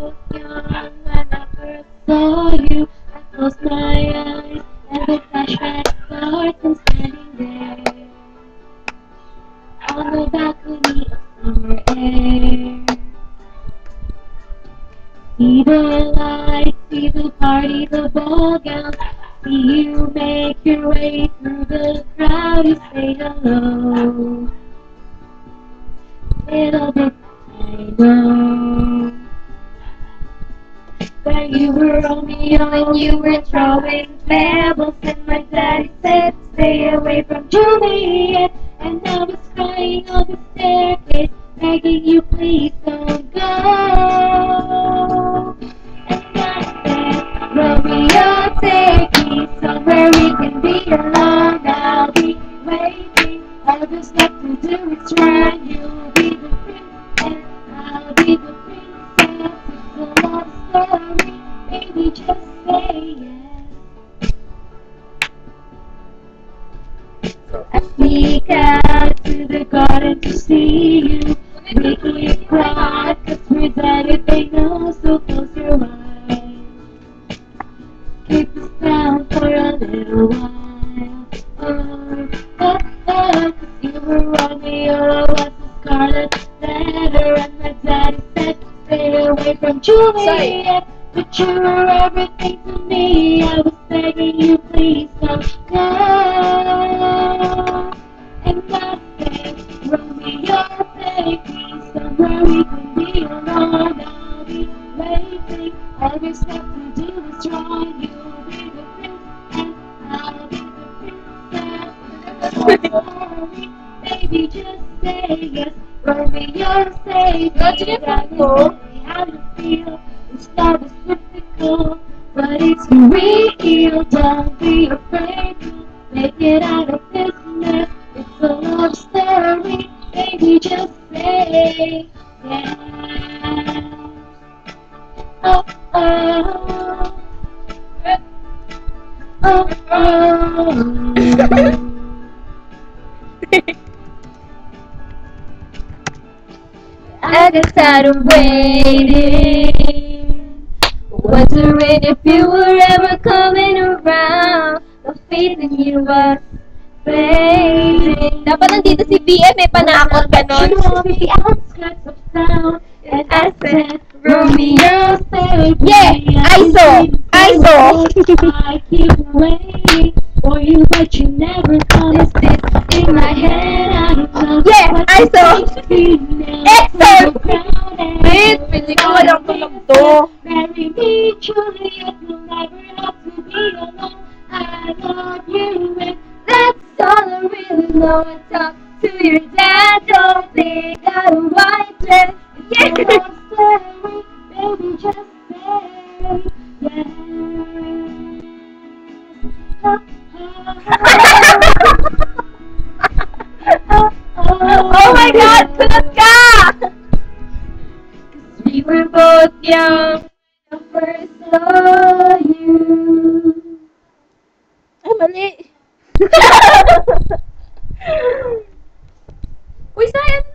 both young when I first saw you. I closed my eyes and the flashback starts. I'm standing there on the balcony of summer air. See the lights, see the party, the ball gown. See you make your way through the crowd. You say hello. Little bit I know that you were Romeo and you were throwing pebbles, and my daddy said stay away from Juliet. And I was crying on the staircase, begging you please don't go. And I said, Romeo, take me somewhere we can be alone. I'll be waiting. All there's left to do is run. You'll be the prince and I'll be the princess. It's a love story, baby, just say yes. I sneak out to the garden to see you, making you cry, 'cause we're dead if they know, so close your eyes. Keep us down for a little while. Oh, oh, oh, 'cause you were Romeo, I was the scarlet letter, and my daddy said stay away from Juliet. But you were everything to me. I was begging you, please don't go. And I said, Romeo, take me somewhere we can be alone. I'll be waiting. All there's left to do is run. You'll be the prince and I'll be the princess. Sorry, baby, just say yes. Romeo, say yes. How you feel? It's not as typical, but it's real. Don't be afraid to make it out of this mess. It's a love story, baby, just say yes. Oh, oh, oh, oh. I got tired of waiting, wondering if you were ever coming around. The faith in you was fading. Dapat nandito si BM, may panakot ka nun. You on the outskirts of town, and I said, Romeo, stay with me. Yeah, ISO. I keep waiting for you, but you never come. Is this in my head? I don't know. Yeah, ISO. EXO. Wait, pwede ko walang tulog to. Marry me, Juliet, you'll never have to be alone. I love you, and that's all I really know. And talk to your dad, don't think out of white dress. It's a love story, baby, just say yes. Oh my God! Sunod ka! We were both young when I first saw you. Ay, mali. Uy, sayang